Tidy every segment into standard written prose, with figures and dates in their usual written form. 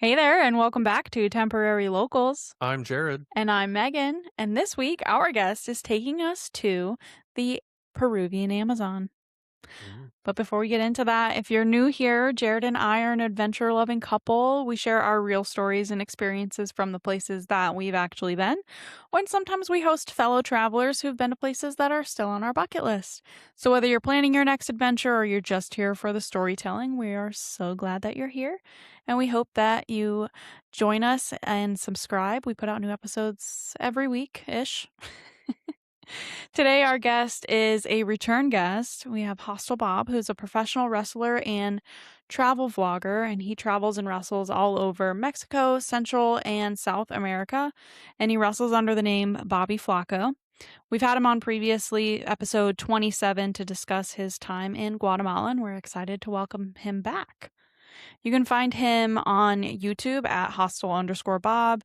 Hey there, and welcome back to Temporary Locals. I'm Jared. And I'm Megan, and this week our guest is taking us to the Peruvian Amazon. Ooh. But before we get into that, if you're new here, Jared and I are an adventure loving couple. We share our real stories and experiences from the places that we've actually been. When sometimes we host fellow travelers who've been to places that are still on our bucket list. So whether you're planning your next adventure or you're just here for the storytelling, we are so glad that you're here. And we hope that you join us and subscribe. We put out new episodes every week ish. Today, our guest is a return guest. We have Hostel Bob, who's a professional wrestler and travel vlogger, and he travels and wrestles all over Mexico, Central, and South America. And he wrestles under the name Bobby Flaco. We've had him on previously, episode 27, to discuss his time in Guatemala, and we're excited to welcome him back. You can find him on YouTube at hostel_Bob,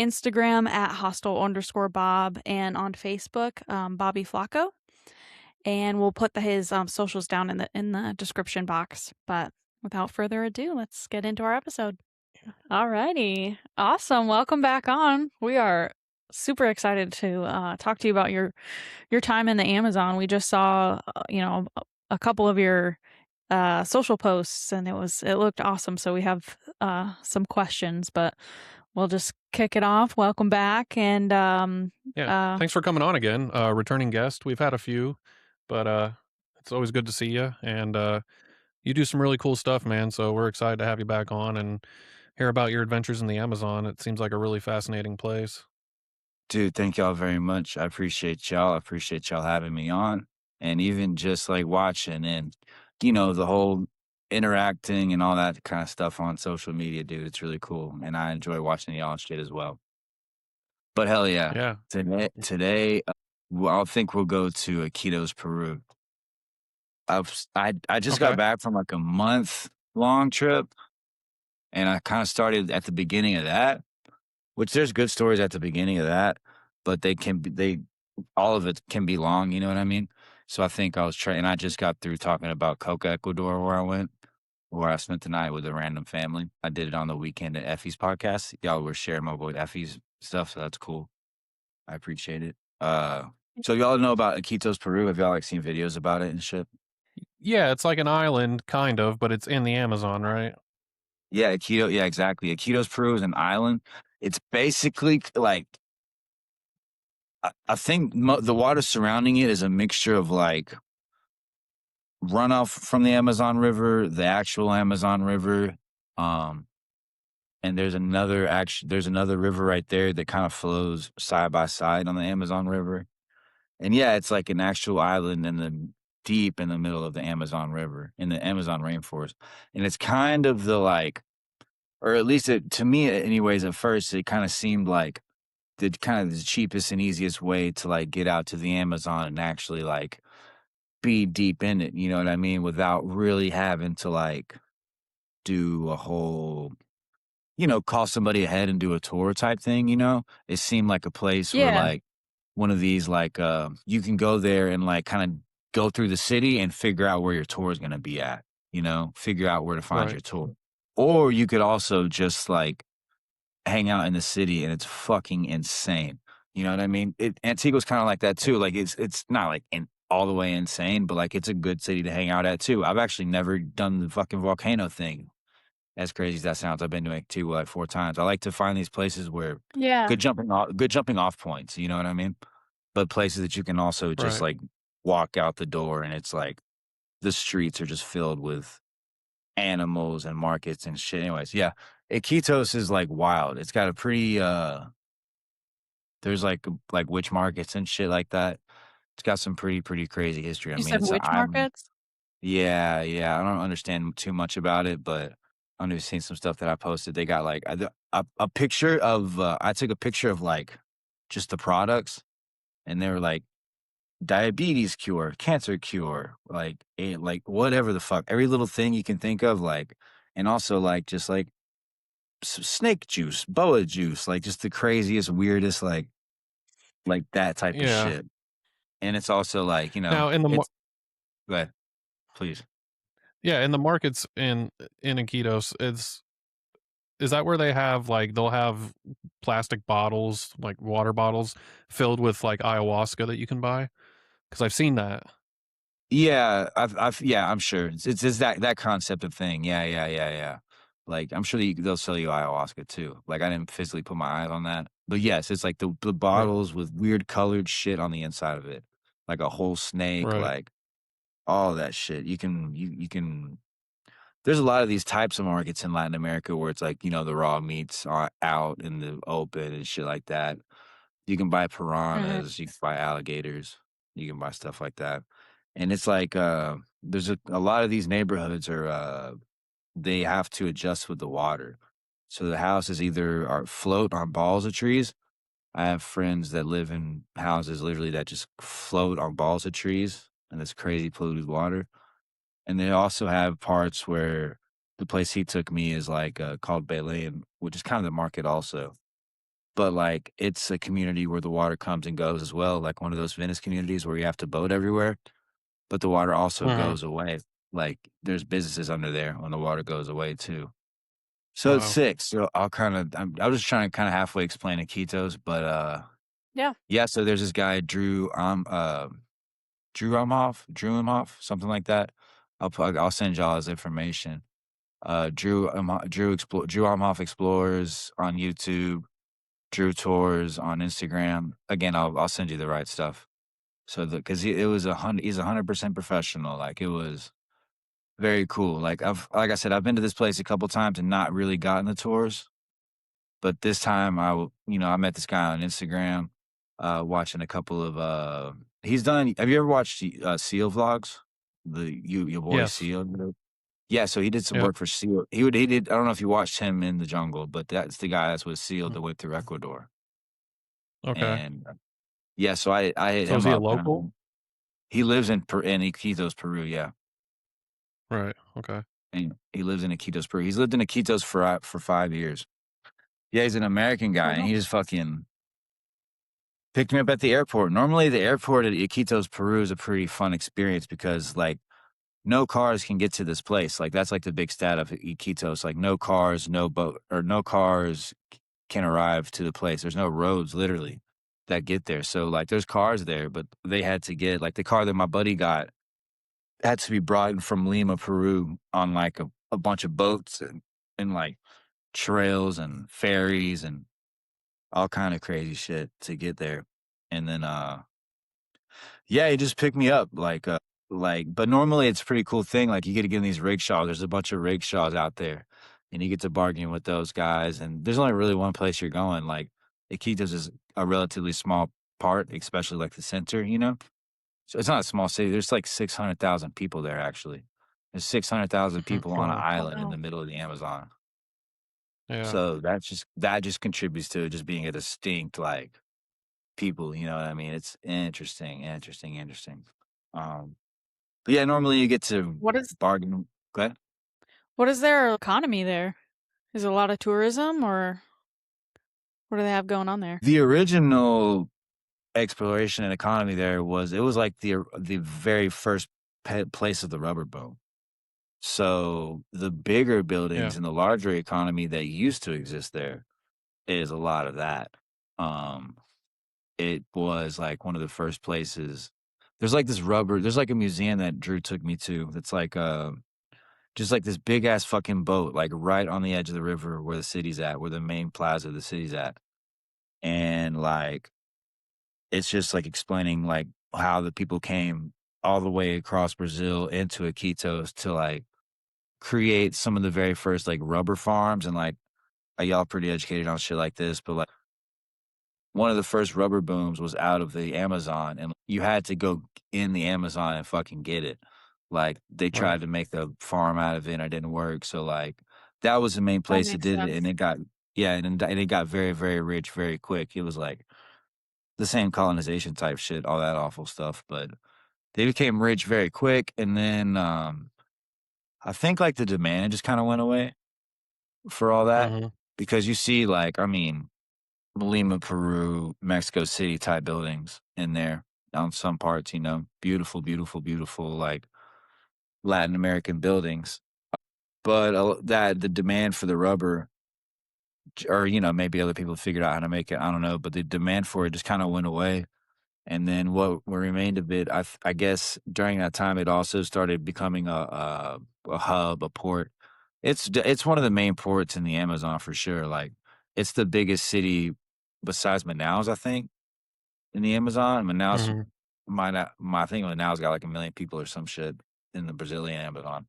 Instagram at hostel_Bob, and on Facebook, Bobby Flaco. And we'll put his socials down in the description box. But without further ado, let's get into our episode. Alrighty, awesome. Welcome back on. We are super excited to talk to you about your time in the Amazon. We just saw, a couple of your social posts, and it looked awesome. So we have some questions, but we'll just kick it off. Welcome back, and Thanks for coming on again. Returning guest. We've had a few, but it's always good to see you. And you do some really cool stuff, man. So we're excited to have you back on and hear about your adventures in the Amazon. It seems like a really fascinating place. Dude, thank y'all very much. I appreciate y'all. I appreciate y'all having me on and even just like watching and, the whole interacting and all that kind of stuff on social media, dude. It's really cool. And I enjoy watching y'all and shit as well. But hell yeah. Yeah. Today, I think we'll go to Iquitos, Peru. I just got Okay. back from like a month long trip and I kind of started at the beginning of that. Which there's good stories at the beginning of that, but they all of it can be long, you know what I mean? So I think I was trying, and I just got through talking about Coca, Ecuador, where I went, where I spent the night with a random family. I did it on the weekend at Effie's podcast. Y'all were sharing my boy Effie's stuff, so that's cool. I appreciate it. So y'all know about Iquitos, Peru? Have y'all like seen videos about it and shit? Yeah, it's like an island, kind of, but it's in the Amazon, right? Yeah, yeah, exactly. Iquitos, Peru is an island. It's basically like I think the water surrounding it is a mixture of like runoff from the Amazon River, the actual Amazon River, um, and there's another river right there that kind of flows side by side on the Amazon River. And yeah, it's like an actual island in the deep in the middle of the Amazon River in the Amazon rainforest. And it's kind of the like, or at least to me anyways, at first it kind of seemed like the kind of the cheapest and easiest way to like get out to the Amazon and actually like be deep in it, you know what I mean? Without really having to like do a whole, call somebody ahead and do a tour type thing, you know? It seemed like a place where yeah, like one of these like you can go there and like kind of go through the city and figure out where your tour is going to be at, figure out where to find Right. your tour. Or you could also just like hang out in the city and it's fucking insane. You know what I mean? Antigua's kind of like that too. Like it's not like all the way insane, but like it's a good city to hang out at too. I've actually never done the fucking volcano thing. As crazy as that sounds, I've been to Antigua like 4 times. I like to find these places where yeah. good jumping off points. You know what I mean? But places that you can also just Right. like walk out the door and it's like the streets are just filled with animals and markets and shit. Anyways, yeah, Iquitos is like wild. It's got a pretty there's like witch markets and shit like that. It's got some pretty crazy history. I You mean, said it's an witch island. markets? Yeah, yeah. I don't understand too much about it, but I've just seen some stuff that I posted. They got like a picture of I took a picture of like just the products, and they were like diabetes cure, cancer cure, like whatever the fuck, every little thing you can think of, like, and also like just like snake juice, boa juice, like just the craziest, weirdest, like that type of Yeah. shit. And it's also like, Now in the it's go ahead, please. yeah, in the markets in Iquitos, it's is that where they have, like they'll have plastic bottles, like water bottles, filled with, like, ayahuasca that you can buy? Because 'Cause I've seen that. Yeah, yeah, I'm sure. It's that concept of thing. Yeah, yeah, yeah, yeah. Like, I'm sure they'll sell you ayahuasca too. Like, I didn't physically put my eyes on that. But yes, it's like the Right, bottles with weird colored shit on the inside of it. Like a whole snake, right, like all that shit. You can there's a lot of these types of markets in Latin America where it's like, the raw meats are out in the open and shit like that. You can buy Mhm. piranhas, you can buy alligators, you can buy stuff like that. And it's like, there's a lot of these neighborhoods are, they have to adjust with the water. So the houses either are float on balls of trees. I have friends that live in houses literally that just float on balls of trees and this crazy polluted water. And they also have parts where the place he took me is like, called Belen, which is kind of the market also. But, like, it's a community where the water comes and goes as well, like one of those Venice communities where you have to boat everywhere, but the water also mhm, goes away. Like, there's businesses under there when the water goes away too. So it's wow, sick. So I was just trying to kinda halfway explain Iquitos, but, Yeah. yeah, so there's this guy, Drew Imhoff, something like that. I'll send y'all his information. Drew Imhoff Explores on YouTube. Drew Tours on Instagram. Again, I'll send you the right stuff. So because it was he's 100% professional. Like it was very cool. Like I said, I've been to this place a couple times and not really gotten the tours, but this time I met this guy on Instagram, watching a couple of he's done. Have you ever watched Seal vlogs? Your boy yes, Seal. Yeah, so he did some yep, work for Seal. He did. I don't know if you watched him in the jungle, but that's the guy that's with Seal mm, that went through Ecuador. okay. And yeah, so I hit So is him he a up, local? and he lives in Iquitos, Peru, yeah, Right, okay. and he lives in Iquitos, Peru. He's lived in Iquitos for 5 years. Yeah, he's an American guy, and Wow. he just fucking picked me up at the airport. Normally, the airport at Iquitos, Peru is a pretty fun experience because, like, no cars can get to this place. Like, that's, like, the big stat of Iquitos, like, no cars, no boat or no cars can arrive to the place. There's no roads, literally, that get there. So, like, there's cars there, but they had to get like, the car that my buddy got had to be brought in from Lima, Peru on like a bunch of boats and like trails and ferries and all kind of crazy shit to get there. And then yeah, he just picked me up but normally it's a pretty cool thing. Like you get to get in these rickshaws. There's a bunch of rickshaws out there and you get to bargain with those guys. And there's only really one place you're going. Like Iquitos is a relatively small part, especially like the center. So it's not a small city. There's like 600,000 people there, actually. There's 600,000 Mhm, people on an wow, island in Wow. the middle of the Amazon. yeah. So that just contributes to it just being a distinct like people. You know what I mean? It's interesting, interesting, interesting. Um, but yeah, normally you get to What is bargain. Go ahead. what is their economy there? Is it a lot of tourism or what do they have going on there? The original exploration and economy there was like the very first place of the rubber boom. So the bigger Yeah, buildings and the larger economy that used to exist there is a lot of that. Um, it was like one of the first places. There's like a museum that Drew took me to that's like just like this big ass fucking boat, like right on the edge of the river where the city's at, where the main plaza of the city's at. And like it's just like explaining like how the people came all the way across Brazil into Iquitos to like create some of the very first like rubber farms and like y'all pretty educated on shit like this, but like one of the first rubber booms was out of the Amazon and you had to go in the Amazon and fucking get it. Like they right, tried to make a farm out of it and it didn't work. So like that was the main That place that makes did it and sense. it got yeah, and it got very, very rich very quick. It was like the same colonization type shit, all that awful stuff. But they became rich very quick and then I think like the demand just kind of went away for all that mhm, because you see like I mean Lima, Peru, Mexico City type buildings in there on some parts. Beautiful, beautiful, beautiful, like Latin American buildings. But that the demand for the rubber or maybe other people figured out how to make it. I don't know, but the demand for it just kind of went away. And then what remained of it, I guess during that time, it also started becoming a hub, a port. It's one of the main ports in the Amazon for sure. Like it's the biggest city besides Manaus, I think, in the Amazon. Manaus Mhm. might not. I think Manaus got like 1 million people or some shit in the Brazilian Amazon,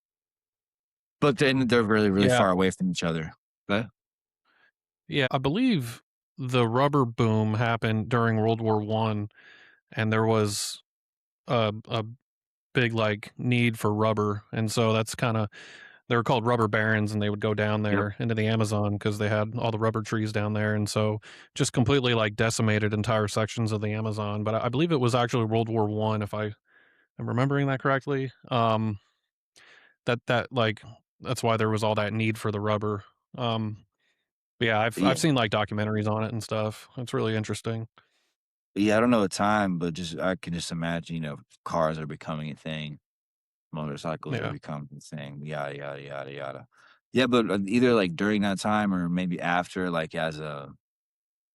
but then they're really really Yeah. far away from each other. But Yeah, I believe the rubber boom happened during World War One, and there was a big, like, need for rubber, and so that's kinda they were called rubber barons, and they would go down yep, there into the Amazon because they had all the rubber trees down there, and so just completely, like, decimated entire sections of the Amazon, but I believe it was actually World War One, if I am remembering that correctly, like, that's why there was all that need for the rubber, but yeah, I've yeah, seen, like, documentaries on it and stuff. It's really interesting. yeah. I don't know the time, but just I can just imagine. Cars are becoming a thing. Motorcycles are Yeah. becoming a thing. Yada yada yada yada. Yeah, but either like during that time or maybe after, like as a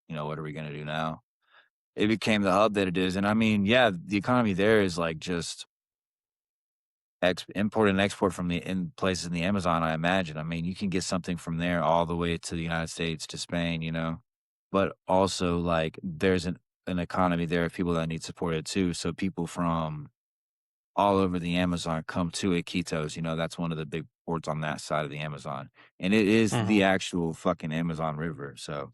what are we gonna do now? It became the hub that it is, and I mean, yeah, the economy there is like just import and export from the in places in the Amazon, I imagine. I mean, you can get something from there all the way to the United States, to Spain, but also like there's an economy there of people that need supported too. So people from all over the Amazon come to Iquitos. That's one of the big ports on that side of the Amazon, and it is Mhm. the actual fucking Amazon River. So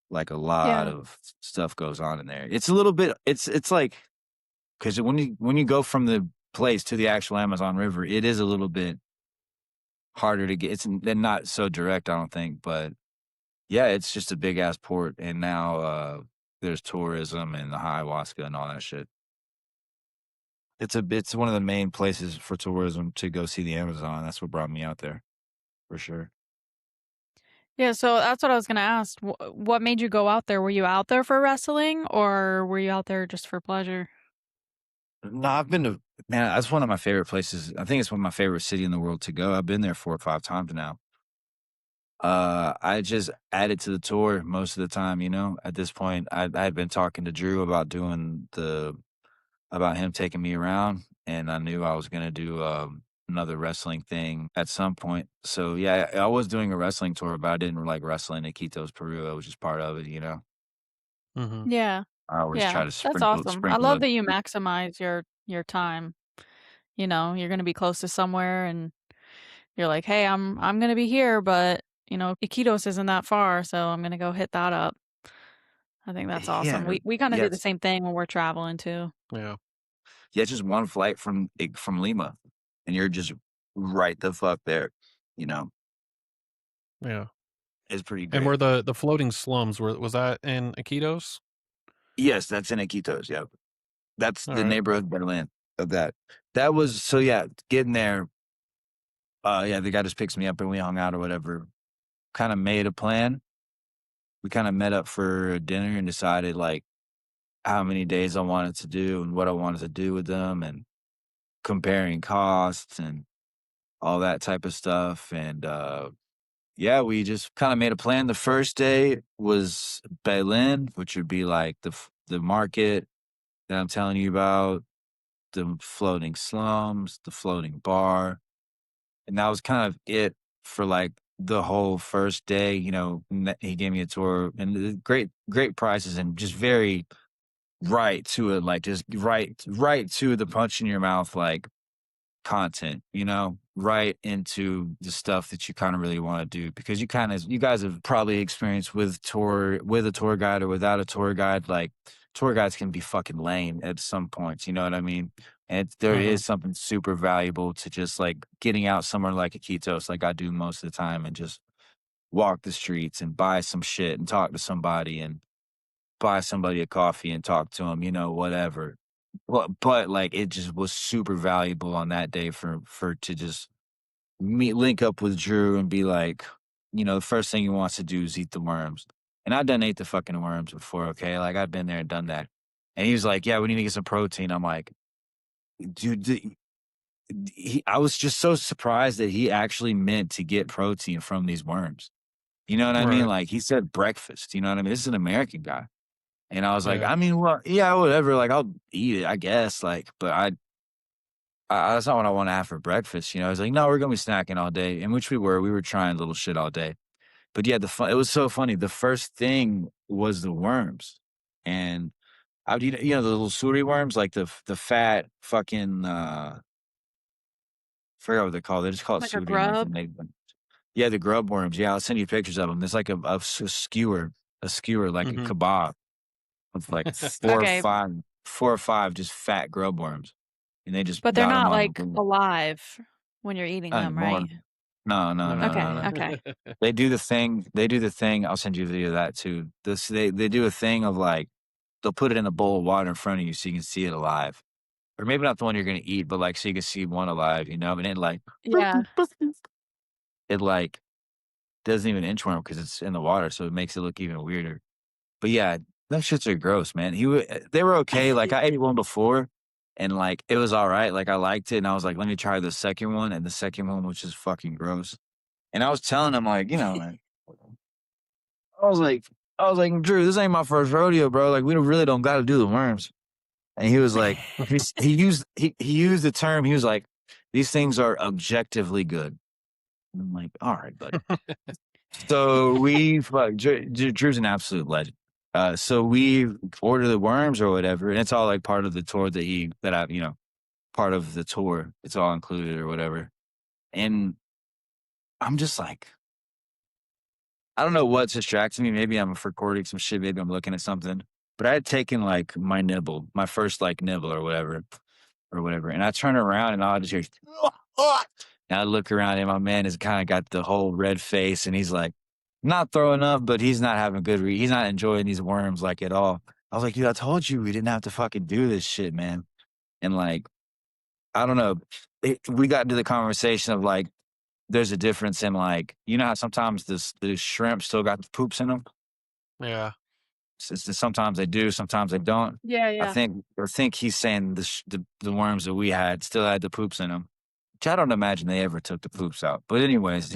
like a lot Yeah. of stuff goes on in there. It's a little bit. It's like because when you go from the place to the actual Amazon River, it is a little bit harder to get. It's then not so direct, I don't think, but yeah, it's just a big ass port, and now there's tourism and the ayahuasca and all that shit. It's one of the main places for tourism to go see the Amazon. That's what brought me out there for sure. Yeah, so that's what I was gonna ask. What made you go out there? Were you out there for wrestling or were you out there just for pleasure? No, I've been to man. That's one of my favorite places. I think it's one of my favorite city in the world to go. I've been there 4 or 5 times now. I just added to the tour most of the time. At this point, I had been talking to Drew about doing about him taking me around, and I knew I was gonna do another wrestling thing at some point. So yeah, I was doing a wrestling tour, but I didn't like wrestling in Iquitos, Peru. I was just part of it. Mhm. Yeah. I always try Yeah. to That's sprinkle awesome. I sprinkle love it. that you maximize your time. You're gonna be close to somewhere and you're like, "Hey, I'm gonna be here, but, Iquitos isn't that far, so I'm gonna go hit that up." I think that's awesome. Yeah, We kinda yeah, do the same thing when we're traveling too. Yeah. yeah. It's just one flight from Lima, and you're just right the fuck there. You know, Yeah. it's pretty And great. were the floating slums, was that in Iquitos? Yes, that's in Iquitos. Yeah, that's the Alright. neighborhood Berlin of that. That was so yeah. Getting there, yeah, the guy just picks me up and we hung out or whatever. Kind of made a plan. We kind of met up for dinner and decided like how many days I wanted to do and what I wanted to do with them and comparing costs and all that type of stuff. And yeah, we just kind of made a plan. The first day was Berlin, which would be like the market that I'm telling you about, the floating slums, the floating bar. And that was kind of it for like the whole first day. He gave me a tour and great, great prices and just very right to it, like just right to the punch in your mouth, like content, right into the stuff that you kind of really want to do because you guys have probably experienced with a tour guide or without a tour guide. Like tour guides can be fucking lame at some points, you know what I mean? And there Mhm. is something super valuable to just like getting out somewhere like Iquitos, like I do most of the time, and just walk the streets and buy some shit and talk to somebody and buy somebody a coffee and talk to them, whatever. But like it just was super valuable on that day for to just link up with Drew and be like, the first thing he wants to do is eat the worms. And I've done ate the fucking worms before, okay? Like I've been there and done that. And he was like, "Yeah, we need to get some protein." I'm like, dude, I was just so surprised that he actually meant to get protein from these worms. You know what I mean? Right. Like, he said breakfast, you know what I mean? This is an American guy. And I was like, Yeah. I mean, well, yeah, whatever. Like, I'll eat it, I guess. Like, but that's not what I want to have for breakfast. You know, I was like, no, we're gonna be snacking all day, and which we were. We were trying little shit all day. But yeah, it was so funny. The first thing was the worms, and I would eat, the little suri worms, like the fat fucking forgot what they're called. They just call it Like a suri in like the grub? native one. Yeah, the grub worms. Yeah, I'll send you pictures of them. There's like a skewer like a Mhm. kebab with like Okay, 4 or 5 just fat grub worms, and they just but they're got them not, on the like, grill. alive when you're eating Not them, right? anymore. No, no, no, No. no, Okay, no. okay. They do the thing. They do the thing. I'll send you a video of that too. They do a thing of like they'll put it in a bowl of water in front of you so you can see it alive, or maybe not the one you're gonna eat, but like so you can see one alive. And it like Yeah. it like doesn't even inchworm because it's in the water, so it makes it look even weirder. But yeah, those shits are gross, man. They were okay. Like I ate one before, and like it was all right. Like I liked it, and I was like, let me try the second one, and the second one was just fucking gross. And I was telling him like, man, I was like, Drew, this ain't my first rodeo, bro. Like we really don't got to do the worms. And he was like, he used the term. He was like, these things are objectively good. And I'm like, all right, buddy. So Drew's an absolute legend. So we order the worms or whatever, and it's all like part of the tour part of the tour. It's all included or whatever. And I'm just like, I don't know what's distracting me. Maybe I'm recording some shit. Maybe I'm looking at something. But I had taken like my nibble, my first like nibble or whatever. And I turn around and I just hear, and I look around and my man has kind of got the whole red face and he's like, not throwing up, but he's not having he's not enjoying these worms like at all. I was like, dude, I told you we didn't have to fucking do this shit, man. And like, I don't know. We got into the conversation of like, there's a difference in like, how sometimes the shrimp still got the poops in them. Yeah. Sometimes they do, sometimes they don't. Yeah, yeah. I think he's saying the worms that we had still had the poops in them, which I don't imagine they ever took the poops out. But anyways,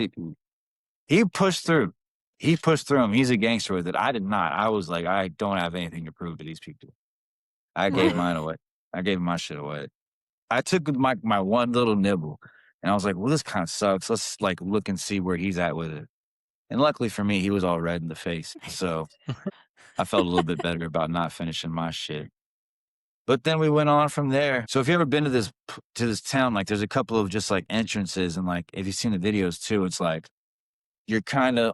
he pushed through. He pushed through them. He's a gangster with it. I did not. I was like, I don't have anything to prove to these people. I gave Right. mine away. I gave my shit away. I took my one little nibble, and I was like, well, this kind of sucks. Let's like look and see where he's at with it. And luckily for me, he was all red in the face, so I felt a little bit better about not finishing my shit. But then we went on from there. So if you ever been to this town, like there's a couple of just like entrances, and like if you've seen the videos too, it's like you're kind of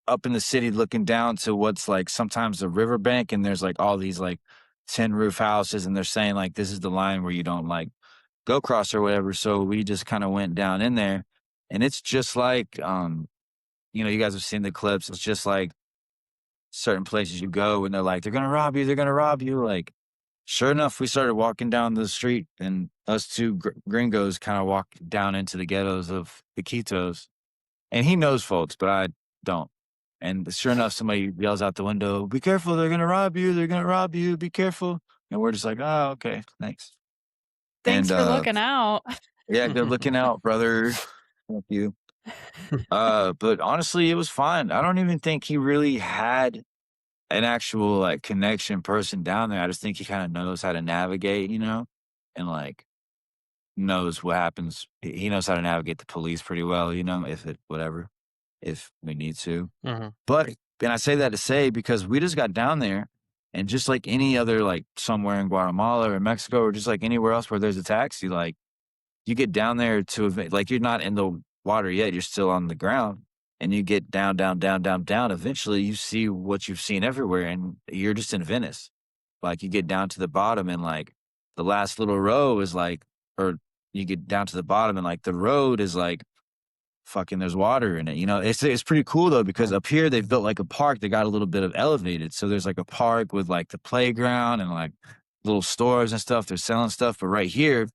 up in the city looking down to what's like sometimes the riverbank, and there's like all these like tin roof houses, and they're saying like this is the line where you don't like go cross or whatever. So we just kind of went down in there, and it's just like you guys have seen the clips. It's just like certain places you go and they're like, they're gonna rob you, they're gonna rob you. Like, sure enough, we started walking down the street, and us two gringos kind of walked down into the ghettos of Iquitos. And he knows folks, but I don't. And sure enough, somebody yells out the window, "Be careful! They're gonna rob you! They're gonna rob you! Be careful!" And we're just like, "Oh, okay, thanks." Thanks And for looking out. yeah, good looking out, brother. Thank you. But honestly, it was fine. I don't even think he really had an actual like connection person down there. I just think he kind of knows how to navigate, and like knows what happens. He knows how to navigate the police pretty well, if we need to. Mhm. But and I say that to say because we just got down there, and just like any other like somewhere in Guatemala or Mexico or just like anywhere else where there's a taxi, like you get down there like you're not in the water yet, you're still on the ground, and you get down, down, down, down, down. Eventually, you see what you've seen everywhere, and you're just in Venice. Like you get down to the bottom, and like the last little row is like, or you get down to the bottom, and like the road is like fucking. There's water in it. It's pretty cool though because up here they've built like a park that got a little bit of elevated. So there's like a park with like the playground and like little stores and stuff. They're selling stuff, but right here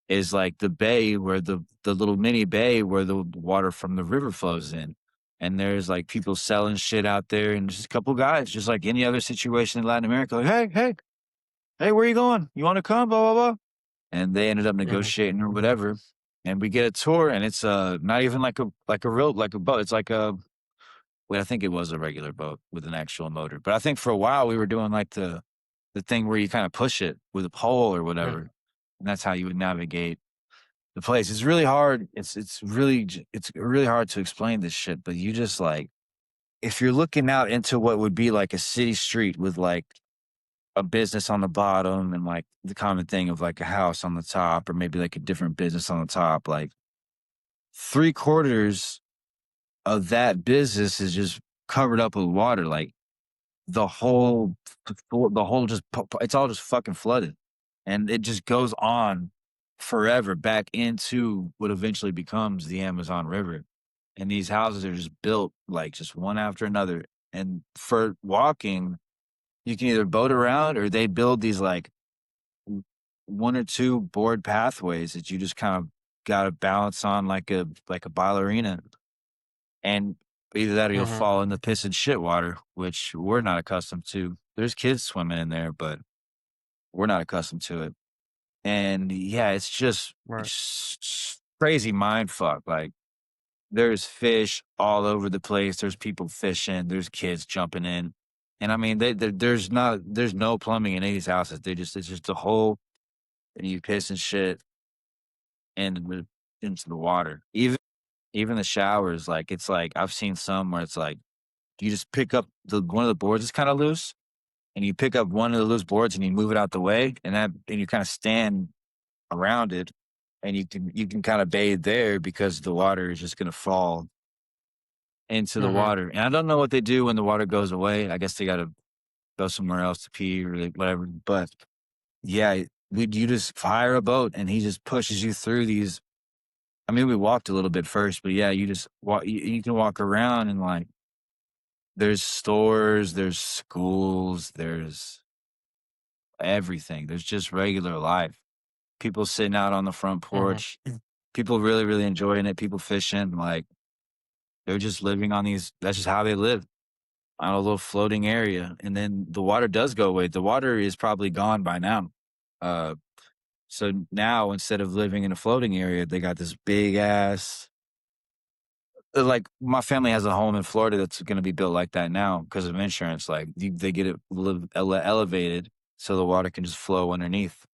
is like the bay where the little mini bay where the water from the river flows in. And there's like people selling shit out there, and just a couple guys, just like any other situation in Latin America, like, hey, where you going? You want to come? Blah, blah, blah. And they ended up Mhm. negotiating or whatever. And we get a tour, and it's not even like a real like a boat. It's like Wait, I think it was a regular boat with an actual motor, but I think for a while we were doing, like, the thing where you kinda push it with a pole or Yeah. whatever, and that's how you would navigate the place. It's really hard. It's really hard to explain this shit, but you just, like if you're looking out into what would be, like, a city street with, like, a business on the bottom and, like, the common thing of, like, a house on the top or maybe, like, a different business on the top, like, 3/4 of that business is just covered up with water, like, the whole the whole just it's all just fucking flooded, and it just goes on forever back into what eventually becomes the Amazon River, and these houses are just built, like, just one after another, and for walking, you can either boat around or they build these, like, w 1 or 2 board pathways that you just kind of gotta balance on like a ballerina, and either that or you'll Mhm. fall in the piss and shit water, which we're not accustomed to. There's kids swimming in there, but we're not accustomed to it. And yeah, Right. it's crazy mind fuck. Like there's fish all over the place. There's people fishing. There's kids jumping in. And I mean, there's no plumbing in any of these houses. It's just a hole and you piss and shit into the water. Even the showers, like it's like I've seen some where it's like you just pick up the one of the boards is kind of loose, and you pick up one of the loose boards and you move it out the way, and you kind of stand around it, and you can kind of bathe there because the water is just gonna fall into the Mhm. water. And I don't know what they do when the water goes away. I guess they gotta go somewhere else to pee or like whatever. But yeah, you just hire a boat and he just pushes you through these. I mean, we walked a little bit first, but yeah, you just walk. You can walk around and like there's stores, there's schools, there's everything. There's just regular life. People sitting out on the front Mhm. porch, people really, really enjoying it, people fishing, like, they're just living on these that's just how they live, on a little floating area, and then the water does go away. The water is probably gone by now. Uh, so now instead of living in a floating area, they got this big ass like, my family has a home in Florida that's gonna be built like that now because of insurance, like, they get it elevated so the water can just flow underneath,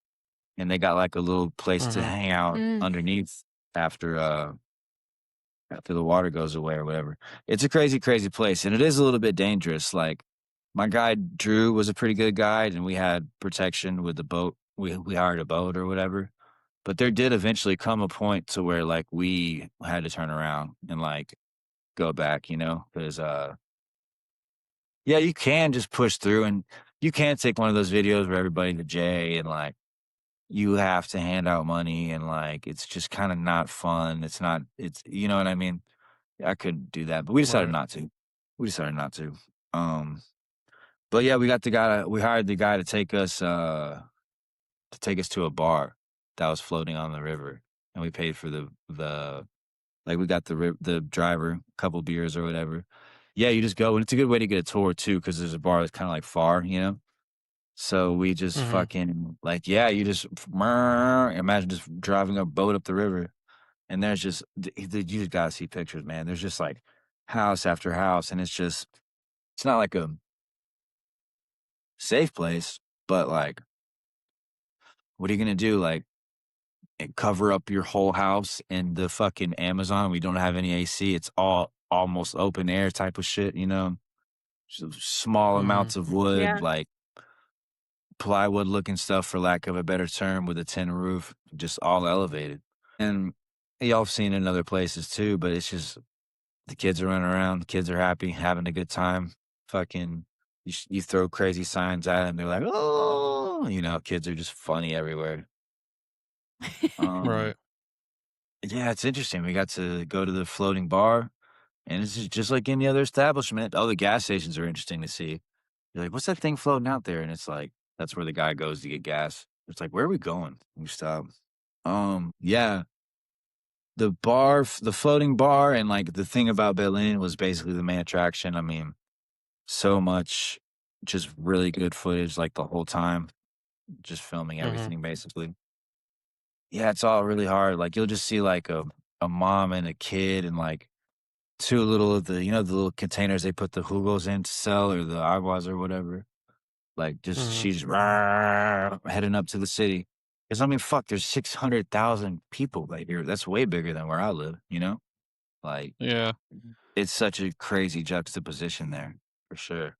and they got, like, a little place to Mhm. hang out Mm. underneath after, after the water goes away or whatever. It's a crazy, crazy place, and it is a little bit dangerous, like, my guide, Drew, was a pretty good guide, and we had protection with the boat. We hired a boat or whatever, but there did eventually come a point to where, like, we had to turn around and, like, go back, you know, because yeah, you can just push through and you can take one of those videos where everybody to J and, like, you have to hand out money and, like, it's just kinda not fun. It's not it's you know what I mean? I couldn't do that, but we decided Right. not to. We decided not to. Um, but yeah, we hired the guy to take us to a bar that was floating on the river, and we paid for the like, we got the driver a couple beers or whatever. Yeah, you just go, and it's a good way to get a tour too, because there's a bar that's kinda, like, far, you know? So we just Mhm. fucking like, yeah, you just imagine just driving a boat up the river, and there's just you just gotta see pictures, man. There's just, like, house after house, and it's not like a safe place, but, like, what are you gonna do? Like, cover up your whole house in the fucking Amazon? We don't have any AC. It's all almost open air type of shit, you know? Small Mhm. amounts of wood, Yeah. like plywood looking stuff, for lack of a better term, with a tin roof, just all elevated. And y'all have seen it in other places too, but it's just the kids are running around, the kids are happy, having a good time. Fucking, you throw crazy signs at them, they're like, oh, you know, kids are just funny everywhere. Um, Right. yeah, it's interesting. We got to go to the floating bar, and it's just like any other establishment. Oh, the gas stations are interesting to see. You're like, "What's that thing floating out there?" And it's like, that's where the guy goes to get gas. It's like, "Where are we going?" We stop. Yeah, the floating bar, and like the thing about Berlin was basically the main attraction. I mean, so much, just really good footage, like the whole time, just filming Mhm. everything basically. Yeah, it's all really hard. Like you'll just see like a mom and a kid, and like two little of the the little containers they put the jugos in to sell or the aguas or whatever. Like, just Mhm. she's heading up to the city. 'Cause I mean, fuck, there's 600,000 people right here. That's way bigger than where I live, you know? Like, Yeah. it's such a crazy juxtaposition there, for sure.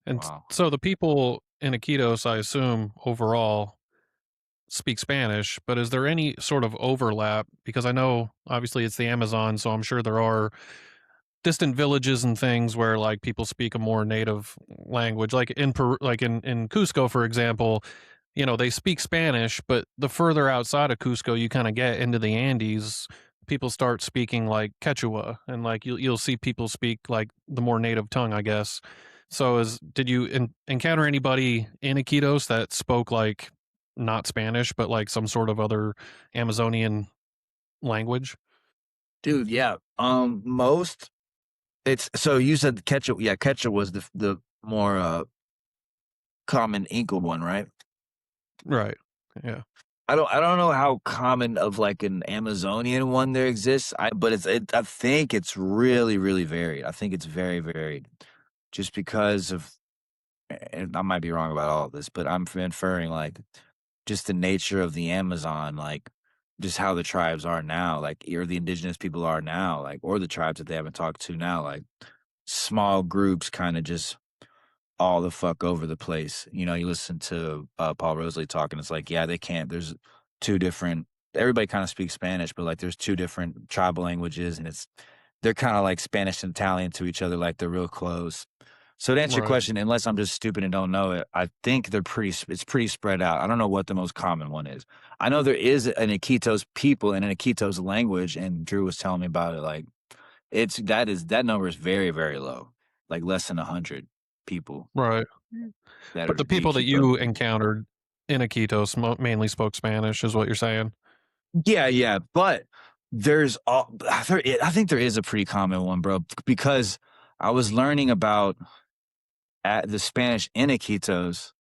And Wow. so the people in Iquitos, I assume, overall speak Spanish, but is there any sort of overlap? Because I know obviously it's the Amazon, so I'm sure there are distant villages and things where like people speak a more native language. Like in Peru, like in Cusco, for example, you know, they speak Spanish, but the further outside of Cusco you kind of get into the Andes, people start speaking like Quechua, and like you'll see people speak like the more native tongue, I guess. So, did you encounter anybody in Iquitos that spoke like not Spanish, but like some sort of other Amazonian language? Dude, yeah. Most it's so you said Quechua, yeah, Quechua was the more, common Inca one, right? Right. Yeah. I don't know how common of, like, an Amazonian one there exists, but I think it's really, really varied. I think it's very varied just because of and I might be wrong about all of this, but I'm inferring, like, just the nature of the Amazon, like, just how the tribes are now, like, or the indigenous people are now, like, or the tribes that they haven't talked to now, like, small groups kinda just all the fuck over the place. You know, you listen to Paul Rosalie talking. It's like, yeah, they can't. There's two different. Everybody kind of speaks Spanish, but like, there's two different tribal languages, and they're kind of like Spanish and Italian to each other, like they're real close. So to answer your Right. question, unless I'm just stupid and don't know it, I think they're pretty. It's pretty spread out. I don't know what the most common one is. I know there is an Iquitos people and an Iquitos language, and Drew was telling me about it. Like, that number is very very low, like less than 100 people Right. that But are the the people that Iquitos. you encountered in Iquitos mainly spoke Spanish, is what you're saying? Yeah, yeah, but there's all I think there is a pretty common one, bro, because I was learning about the Spanish in Iquitos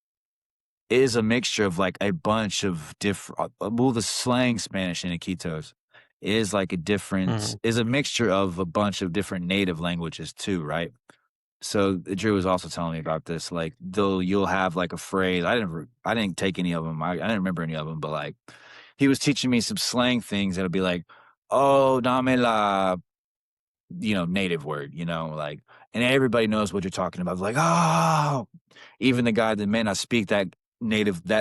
is a mixture of like a bunch of different. Well, the slang Spanish in Iquitos is like a different Mhm. is a mixture of a bunch of different native languages too, right? So Drew was also telling me about this. Like, though you'll have like a phrase. I didn't take any of them. I didn't remember any of them, but like he was teaching me some slang things that'll be like, "Oh, dame la," native word, like, and everybody knows what you're talking about. Like, oh, even the guy that may not speak that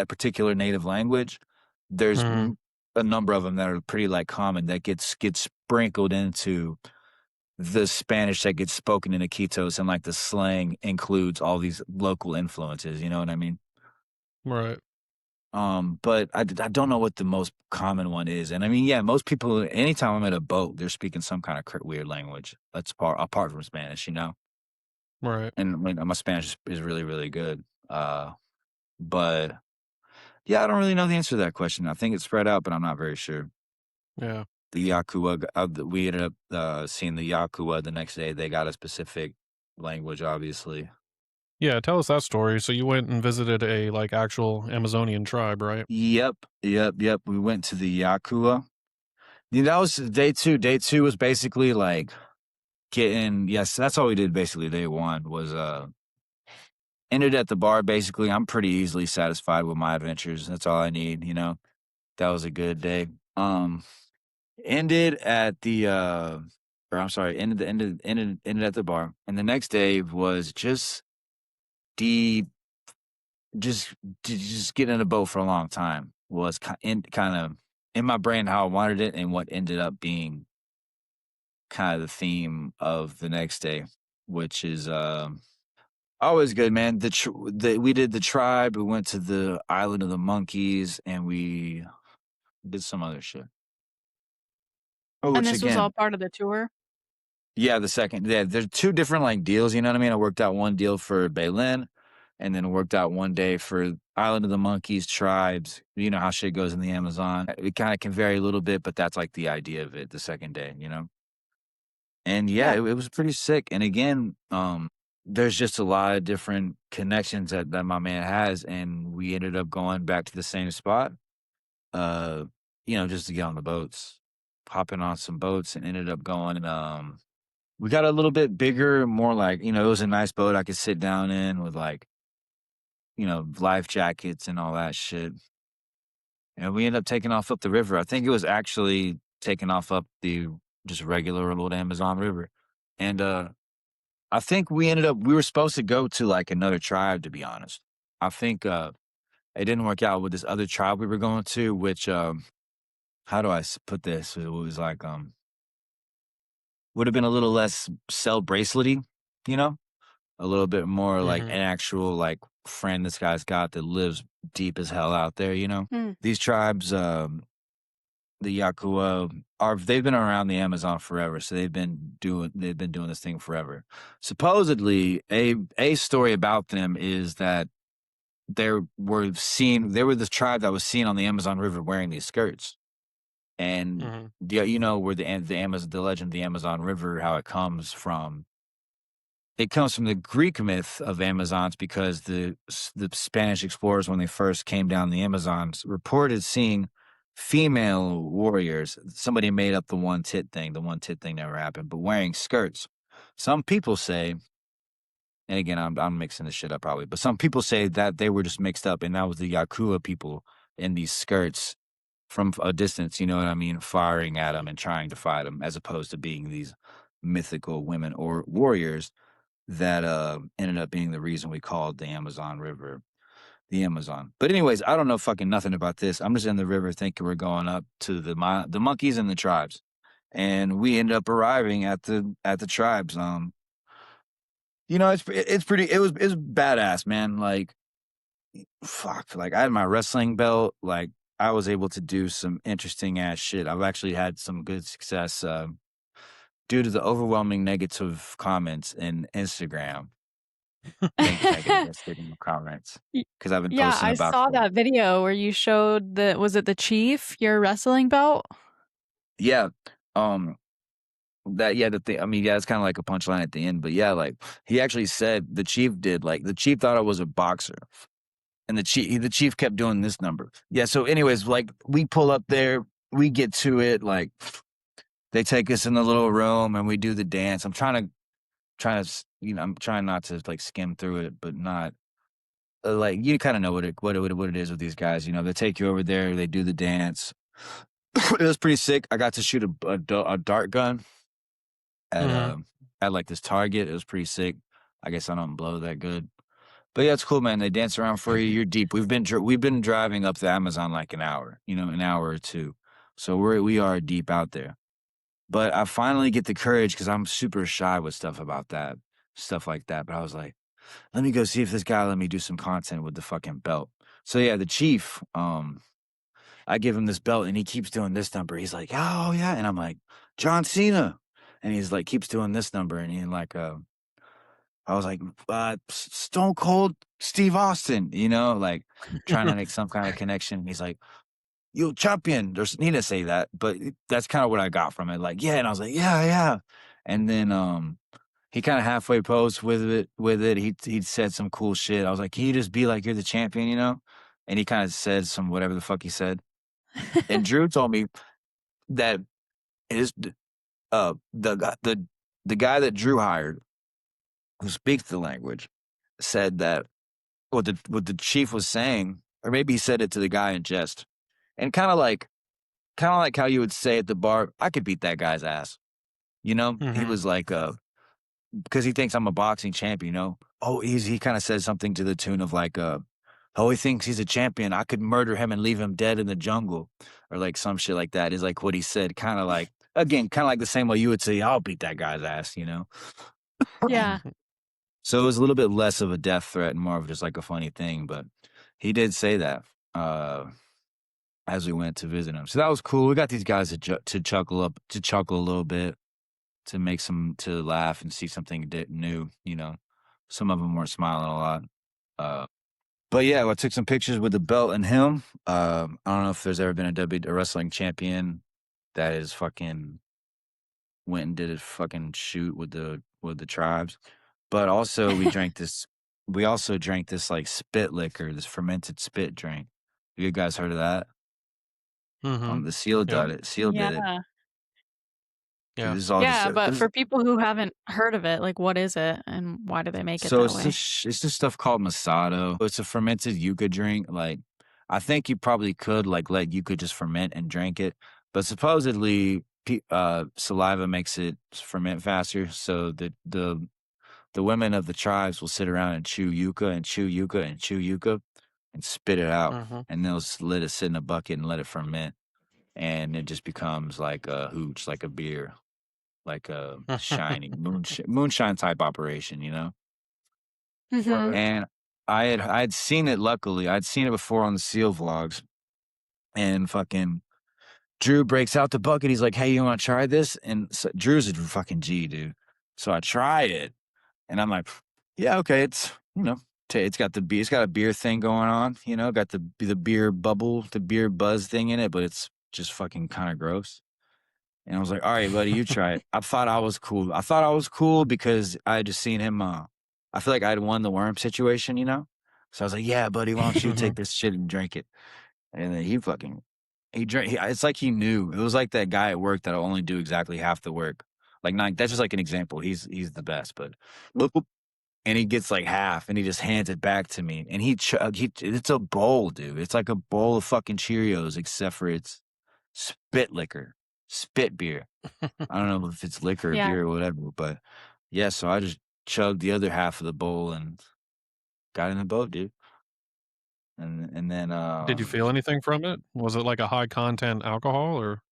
particular native language. There's Mhm. a number of them that are pretty like common that gets sprinkled into the Spanish that gets spoken in Iquitos, and like the slang includes all these local influences. You know what I mean? Right. But I don't know what the most common one is, and I mean, yeah, most people, anytime I'm at a boat, they're speaking some kind of weird language that's apart from Spanish, Right. and I mean, my Spanish is really, really good. But yeah, I don't really know the answer to that question. I think it's spread out, but I'm not very sure. Yeah. The Yakua, we ended up seeing the Yakua the next day. They got a specific language, obviously. Yeah, tell us that story. So you went and visited a, like, actual Amazonian tribe, right? Yep, yep, yep. We went to the Yakua. Yeah, that was day two. Day two was basically like getting yes, that's all we did basically day one was ended at the bar basically. I'm pretty easily satisfied with my adventures. That's all I need. That was a good day. Um ended at the or I'm sorry, ended at the bar. And the next day was just deep just just getting in a boat for a long time was kind of in my brain how I wanted it and what ended up being kind of the theme of the next day, which is always good, man. We did the tribe. We went to the island of the monkeys, and we did some other shit. Oh, And which this was all again, part of the tour? yeah, there's two different like deals. You know what I mean? I worked out one deal for Baylin, and then worked out one day for Island of the Monkeys tribes. You know how shit goes in the Amazon. It kind of can vary a little bit, but that's like the idea of it. The second day. And yeah, Yeah. it was pretty sick. And again, there's just a lot of different connections that my man has, and we ended up going back to the same spot, uh, just to get on the boats, hopping on some boats, and ended up going. we got a little bit bigger, more like, it was a nice boat I could sit down in with like, life jackets and all that shit. And we ended up taking off up the river. I think it was actually taking off up the just regular old Amazon River. And I think we were supposed to go to like another tribe, to be honest. I think it didn't work out with this other tribe we were going to, which how do I put this? It was like would have been a little less cell bracelety, you know, a little bit more like Mhm. an actual like friend this guy's got that lives deep as hell out there, you know. Mm. These tribes, the Yakua they've been around the Amazon forever, so they've been doing this thing forever. Supposedly, a story about them is that they were the tribe that was seen on the Amazon River wearing these skirts. And Mhm. yeah, where the legend of the Amazon River, how it comes from the Greek myth of Amazons because the Spanish explorers, when they first came down the Amazons, reported seeing female warriors. Somebody made up the one tit thing. The one tit thing never happened, but wearing skirts. Some people say, and again, I'm mixing this shit up probably, but some people say that they were just mixed up, and that was the Yakua people in these skirts from a distance. You know what I mean? Firing at them and trying to fight them, as opposed to being these mythical women or warriors that ended up being the reason we called the Amazon River the Amazon. But anyways, I don't know fucking nothing about this. I'm just in the river thinking we're going up to the monkeys and the tribes, and we ended up arriving at the tribes. It's pretty. It was badass, man. Like fuck, like I had my wrestling belt. Like I was able to do some interesting ass shit. I've actually had some good success due to the overwhelming negative comments in Instagram. Negative Instagram comments Y because I've been yeah, posting I about saw them. that video where you showed was it the chief, your wrestling belt? Yeah, um, the thing. I mean, yeah, it's kind of like a punchline at the end, but yeah, like he actually said the chief thought I was a boxer, and the chief kept doing this number. Yeah. So, anyways, like we pull up there, we get to it, like they take us in the little room and we do the dance. I'm trying not to like skim through it, but not like you kind of know what it is with these guys. They take you over there, they do the dance. It was pretty sick. I got to shoot a dart gun at Mhm. at like this target. It was pretty sick. I guess I don't blow that good, but yeah, it's cool, man. They dance around for you. You're deep. We've been driving up the Amazon like an hour, an hour or two. So we are deep out there. But I finally get the courage because I'm super shy with stuff like that. But I was like, let me go see if this guy let me do some content with the fucking belt. So yeah, the chief, I give him this belt and he keeps doing this number. He's like, oh yeah. And I'm like, John Cena. And he's like, keeps doing this number. And he like, I was like, Stone Cold Steve Austin, like trying to make some kind of connection. He's like, you champion. There's need to say that, but that's kind of what I got from it. Like, yeah. And I was like, yeah, yeah. And then, he kind of halfway posed with it. He said some cool shit. I was like, can you just be like, you're the champion, And he kind of said some whatever the fuck he said. And Drew told me that his the guy that Drew hired, who speaks the language, said that what the chief was saying, or maybe he said it to the guy in jest, and kind of like how you would say at the bar, I could beat that guy's ass. He Mhm. was like, because he thinks I'm a boxing champion. Oh, he kind of said something to the tune of like, oh, he thinks he's a champion. I could murder him and leave him dead in the jungle, or like some shit like that. Is like what he said. Kind of like again, kind of like the same way you would say, I'll beat that guy's ass. Yeah. So it was a little bit less of a death threat and more of just like a funny thing. But he did say that as we went to visit him. So that was cool. We got these guys to chuckle a little bit, to laugh and see something new. Some of them weren't smiling a lot. Uh, but yeah, I took some pictures with the belt and him. I don't know if there's ever been a wrestling champion that is fucking went and did a fucking shoot with the tribes. But also we drank this. We also drank this like spit liquor, this fermented spit drink. You guys heard of that? Mhm. The Seal Yep. did it. Seal did it. Yeah. Dude, Yeah. this is all just Yeah, but for people who haven't heard of it, like, what is it and why do they make it so that it's way? this stuff called Masato. It's a fermented yucca drink. Like, I think you probably could like let yucca just ferment and drink it, but supposedly saliva makes it ferment faster. So the women of the tribes will sit around and chew yucca and chew yucca and chew yucca and spit it out, Mhm. and they'll let it sit in a bucket and let it ferment, and it just becomes like a hooch, like a beer, like a shiny moonshine type operation, you know? Mhm. Right. And I had seen it, luckily. I'd seen it before on the Seal vlogs, and fucking Drew breaks out the bucket. He's like, "Hey, you wanna try this?" And so Drew's a fucking G, dude. So I try it, and I'm like, "Yeah, okay, it's, it's got it's got a beer thing going on, got the beer bubble, the beer buzz thing in it, but it's just fucking kinda gross." And I was like, "All right, buddy, you try it." I thought I was cool. I thought I was cool because I had just seen him, I feel like I'd won the worm situation, you know? So I was like, "Yeah, buddy, why don't you take Mhm. this shit and drink it?" And then he drank it's like he knew. It was like that guy at work that'll only do exactly half the work. Like, not that's just like an example. He's the best, but boop, boop, and he gets like half and he just hands it back to me. And it's a bowl, dude. It's like a bowl of fucking Cheerios, except for it's spit liquor, spit beer. I don't know if it's liquor or Yeah. beer or whatever, but yeah, so I just chugged the other half of the bowl and got in the boat, dude. And then Did you feel anything from it? Was it like a high content alcohol or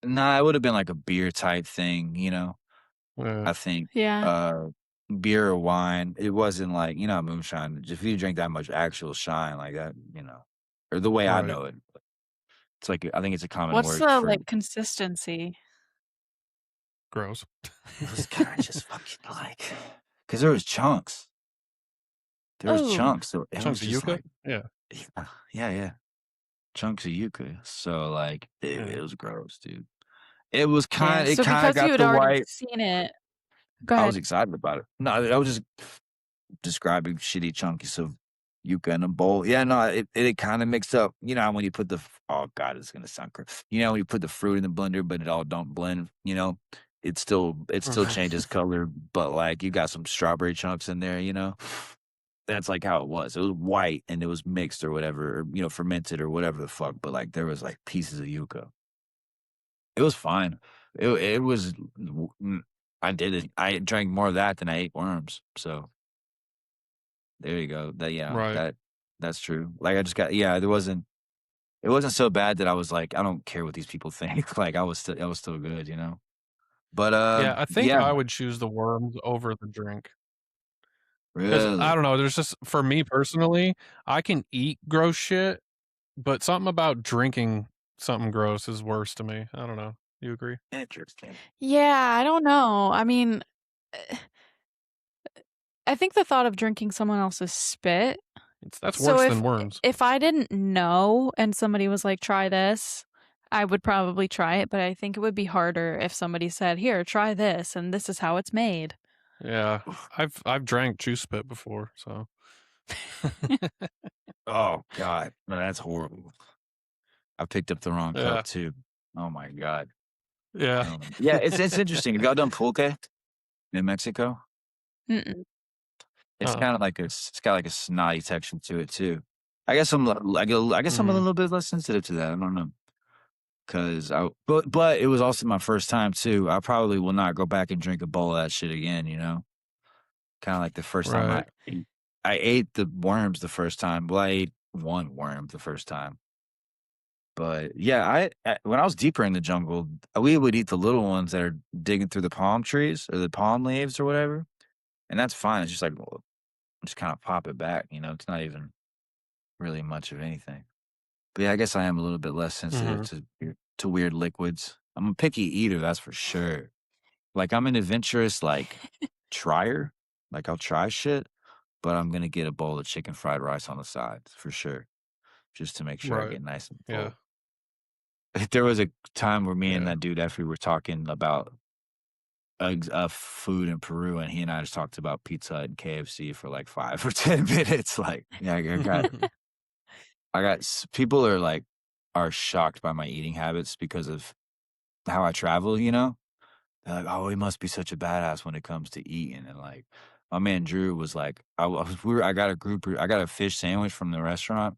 nah, it would have been like a beer type thing, Yeah. I think Yeah. uh beer or wine. It wasn't like, moonshine. If you drink that much actual shine like that, or the way I Right. know it. It's like I think it's a common What's word the, for like, consistency? Gross. it was kinda just fucking like because there was chunks. There was Oh. chunks, so it was Chunks of just yucca? like Yeah. yeah, yeah, yeah. Chunks of yucca. So, like, it Yeah. was gross, dude. It was Yeah, it so kinda because you got had the already white. seen it. Go I was ahead. excited about it. No, I was just describing shitty chunks of yucca in a bowl. Yeah, no, it kinda mixed up. You know how when you put oh god, it's gonna sound gross. You know, when you put the fruit in the blender, but it all don't blend, it still Right. changes color, but, like, you got some strawberry chunks in there, you know? That's, like, how it was. It was white, and it was mixed or whatever, or, fermented or whatever the fuck, but, like, there was, like, pieces of yucca. It was fine. It was I did it. I drank more of that than I ate worms, so there you go. Right. That's true. Like, I just got yeah, it wasn't so bad that I was like, "I don't care what these people think." Like, I was still good, you know? But, Yeah, I think yeah, I would choose the worms over the drink. 'Cause I really. don't know, there's just for me personally, I can eat gross shit, but something about drinking something gross is worse to me. I don't know. You agree? Interesting. Yeah, I don't know. I mean, eh, I think the thought of drinking someone else's spit. That's So worse than worms. if I didn't know and somebody was like, "Try this," I would probably try it, but I think it would be harder if somebody said, "Here, try this, and this is how it's made." Yeah. I've drank juice spit before, so Oh god. No, that's horrible. I picked up the wrong cup Yeah. too. Oh my god. Yeah. Yeah, it's interesting. Have y'all done pulque in Mexico? Mm-mm. It's Uh-uh. kinda like it's got like a snotty texture to it too. I guess I'm a Mhm. little bit less sensitive to that. I don't know, 'cause but it was also my first time too. I probably will not go back and drink a bowl of that shit again, you know? Kinda like the first time Right. I ate the worms the first time. Well, I ate 1 worm the first time. But yeah, when I was deeper in the jungle, we would eat the little ones that are digging through the palm trees or the palm leaves or whatever, and that's fine. It's just like, well, just kinda pop it back, it's not even really much of anything. But yeah, I guess I am a little bit less sensitive Mhm. to weird liquids. I'm a picky eater, that's for sure. Like, I'm an adventurous, like, trier. Like, I'll try shit, but I'm gonna get a bowl of chicken fried rice on the side for sure, just to make sure I Right. get nice and Yeah. full. There was a time where me and Yeah. that dude Effie were talking about food in Peru, and he and I just talked about pizza and KFC for like 5 or 10 minutes. Like, yeah, people are shocked by my eating habits because of how I travel, They're like, "Oh, he must be such a badass when it comes to eating." And like, my man Drew was like, I got I got a fish sandwich from the restaurant.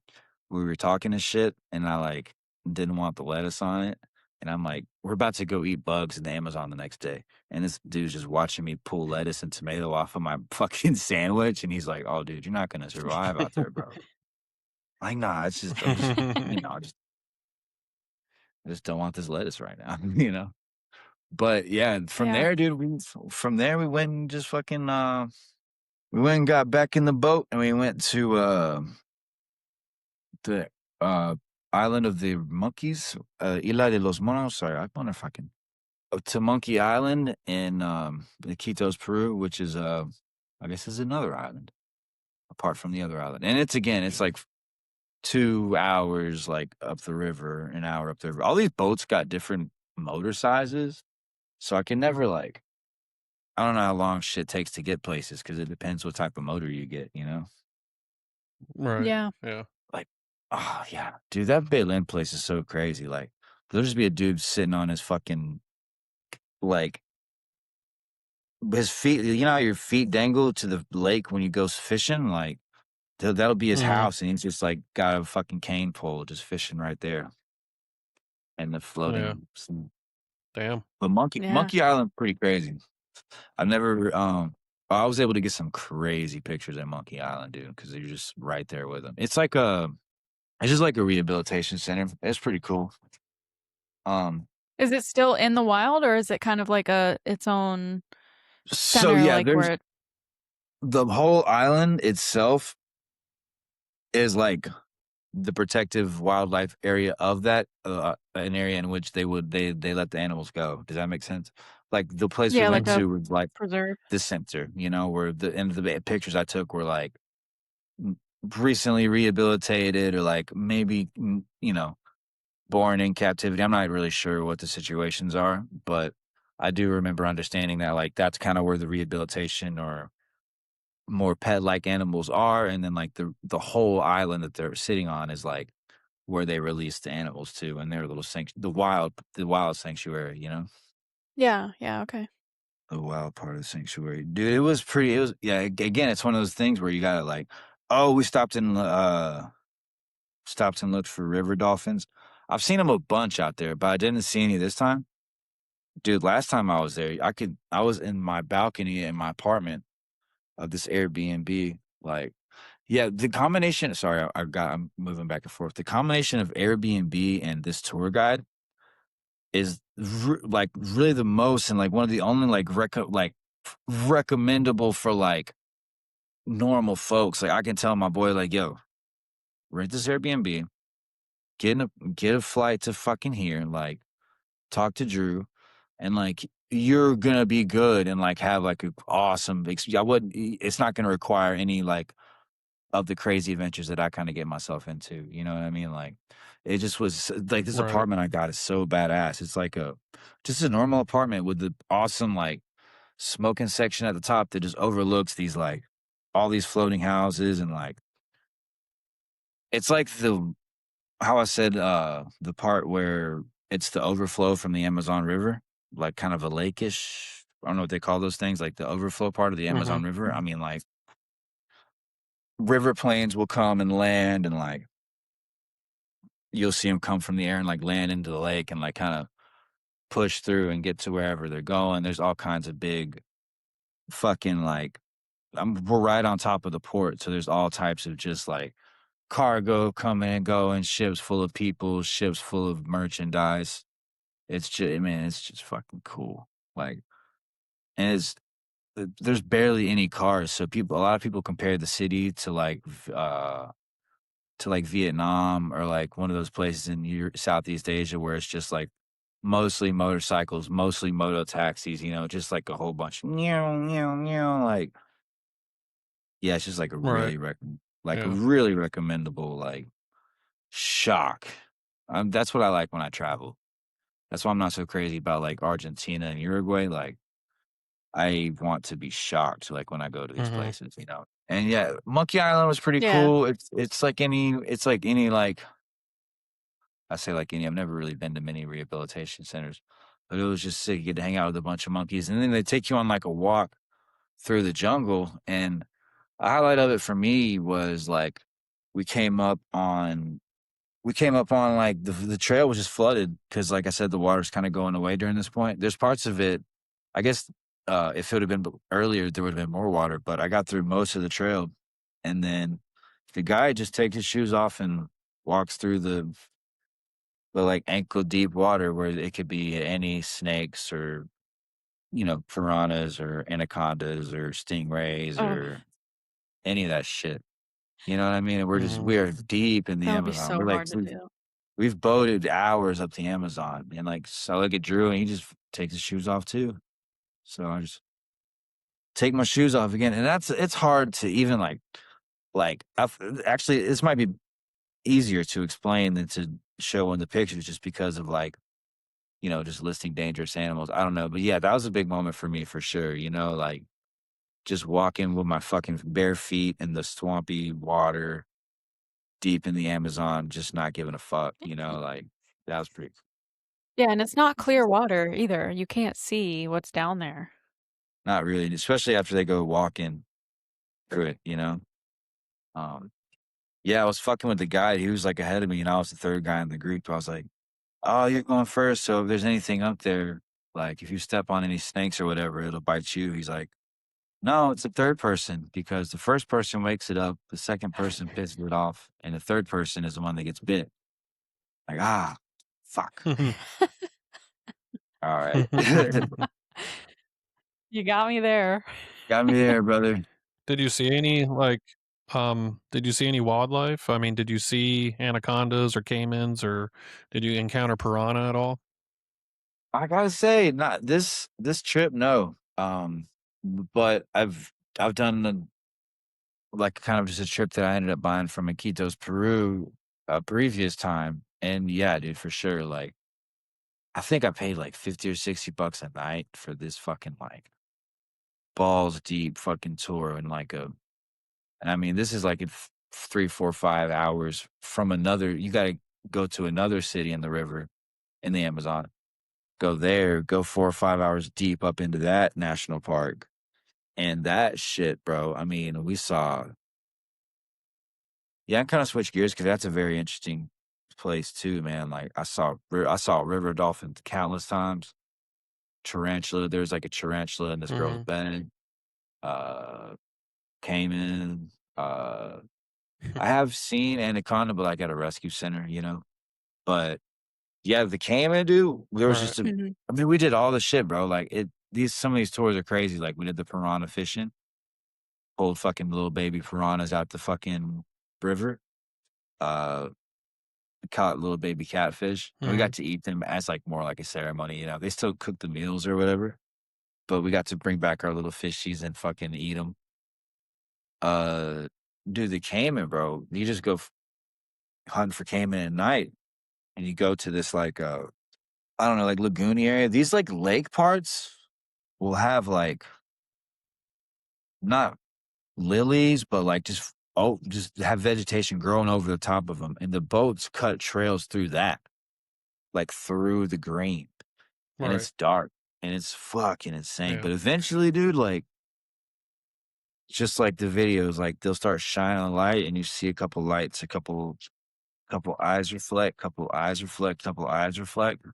We were talking and shit, and I like didn't want the lettuce on it. And I'm like, we're about to go eat bugs in the Amazon the next day. And this dude's just watching me pull lettuce and tomato off of my fucking sandwich. And he's like, "Oh, dude, you're not gonna survive out there, bro." Like, nah, it's just I'm just I just don't want this lettuce right now, But yeah, from Yeah. there, dude, from there we went and just fucking we went and got back in the boat and we went to the uh island of the monkeys, Isla de los Monos. Sorry, I wonder if I can to Monkey Island in Iquitos, Peru, which is I guess is another island apart from the other island. And it's like 2 hours like up the river, an hour up the river. All these boats got different motor sizes. So I can never like I don't know how long shit takes to get places because it depends what type of motor you get. Right. Yeah. Yeah. Like, oh yeah, dude, that Belen place is so crazy. Like, there'll just be a dude sitting on his fucking like his feet. You know how your feet dangle to the lake when you go fishing? Like, that'll be his Mhm. house, and he's just like got a fucking cane pole just fishing right there, and the Yeah. floating. Damn. But Yeah. Monkey Island, pretty crazy. I've never I was able to get some crazy pictures at Monkey Island, dude, because you're just right there with them. It's just like a rehabilitation center. It's pretty cool. Um, Is it still in the wild, or is it kind of like its own so center, yeah, like there's where it the whole island itself is like the protective wildlife area of that, an area in which they let the animals go. Does that make sense? Like the place we yeah, like went a to was like preserve? the center, where the pictures I took were like m- recently rehabilitated or like maybe born in captivity. I'm not really sure what the situations are, but I do remember understanding that like that's kind of where the rehabilitation or more pet like animals are, and then like the whole island that they're sitting on is like where they release the animals to and their little the wild sanctuary, Yeah, yeah, okay. the wild part of the sanctuary. Dude, it was yeah, again, it's one of those things where you gotta like, oh, we stopped and looked for river dolphins. I've seen them a bunch out there, but I didn't see any this time. Dude, last time I was there, I was in my balcony in my apartment of this Airbnb. Like, yeah, the combination. Sorry, I'm moving back and forth. The combination of Airbnb and this tour guide is like really the most and like one of the only like recommendable for like normal folks. Like, I can tell my boy like, yo, rent this Airbnb, get a flight to fucking here, like talk to Drew, and like you're gonna be good and like have like an awesome. I wouldn't. It's not gonna require any like of the crazy adventures that I kind of get myself into. You know what I mean? Like it just was like this Right. apartment I got is so badass. It's like just a normal apartment with the awesome like smoking section at the top that just overlooks these like all these floating houses and like it's like the how I said the part where it's the overflow from the Amazon River, like kind of a lakeish. I don't know what they call those things, like the overflow part of the Mhm. Amazon River. I mean, like river planes will come and land, and like you'll see them come from the air and like land into the lake and like kind of push through and get to wherever they're going. There's all kinds of big fucking like we're right on top of the port, so there's all types of just like cargo coming and going, ships full of people, ships full of merchandise. It's just, man, it's just fucking cool. Like, and there's barely any cars, so a lot of people compare the city to like Vietnam or like one of those places in Southeast Asia where it's just like mostly motorcycles, mostly moto taxis, just like a whole bunch, like yeah, it's just like a Right. Yeah. really recommendable like shock. That's what I like when I travel. That's why I'm not so crazy about like Argentina and Uruguay. Like I want to be shocked like when I go to these Mhm. places. And yeah, Monkey Island was pretty Yeah. cool. It's like any I say like any I've never really been to many rehabilitation centers. but it was just sick. You get to hang out with a bunch of monkeys, and then they take you on like a walk through the jungle. And a highlight of it for me was like we came up on like the trail was just flooded because, like I said, the water's kind of going away during this point. There's parts of it, I guess, if it would have been earlier, there would have been more water. But I got through most of the trail, and then the guy just takes his shoes off and walks through the like ankle deep water where it could be any snakes or piranhas or anacondas or stingrays Oh, or any of that shit. You know what I mean? And Mhm. we're deep in the that would be Amazon. so We're like hard to do. we've boated hours up the Amazon, and like so I look at Drew and he just takes his shoes off too. So I just take my shoes off again, and it's hard to even actually this might be easier to explain than to show in the pictures just because of like just listing dangerous animals. I don't know, but yeah, that was a big moment for me for sure. Like just walking with my fucking bare feet in the swampy water deep in the Amazon, just not giving a fuck. Like that was pretty. Yeah, and it's not clear water either. You can't see what's down there. Not really, especially after they go walking through it. Um, yeah, I was fucking with the guy. He was like ahead of me, and I was the third guy in the group. I was like, "Oh, you're going first. So if there's anything up there, like if you step on any snakes or whatever, it'll bite you." He's like, "No, it's the third person because the first person wakes it up, the second person pisses it off, and the third person is the one that gets bit." Like, fuck. All right, You got me there. got me there, brother. Did you see any, like, did you see any wildlife? I mean, did you see anacondas or caimans, or did you encounter piranha at all? I gotta say, not this trip, no. But I've done like kind of just a trip that I ended up buying from Iquitos, Peru, a previous time, and yeah, dude, for sure. Like, I think I paid like 50 or $60 a night for this fucking like balls deep fucking tour and and I mean, this is like 3, 4, 5 hours from another. You got to go to another city in the river in the Amazon. Go there, go 4 or 5 hours deep up into that national park. And that shit, bro. I mean, we saw, yeah, I kind of switch gears because that's a very interesting place too, man. Like I saw river dolphins countless times. Tarantula, there's like a tarantula in this girl's Mhm. bed. Uh, Cayman. I have seen anaconda, but like at a rescue center. But yeah, the cayman, dude. There was Right. just a. Mhm. I mean, we did all the shit, bro. Like some of these tours are crazy. Like we did the piranha fishing, pulled fucking little baby piranhas out the fucking river. Uh, Caught little baby catfish, and we got Mhm. to eat them as like more like a ceremony. They still cook the meals or whatever, but we got to bring back our little fishies and fucking eat them. Uh, Dude, the cayman, bro. You just go hunt for cayman at night, and you go to this like I don't know, like lagoon area. These like lake parts will have like not lilies, but like just have vegetation growing over the top of them, and the boats cut trails through that, like through the green, and Right. it's dark and it's fucking insane. Yeah. But eventually, dude, like just like the videos, like they'll start shining a light, and you see a couple lights, couple eyes reflect, couple eyes reflect, couple eyes reflect.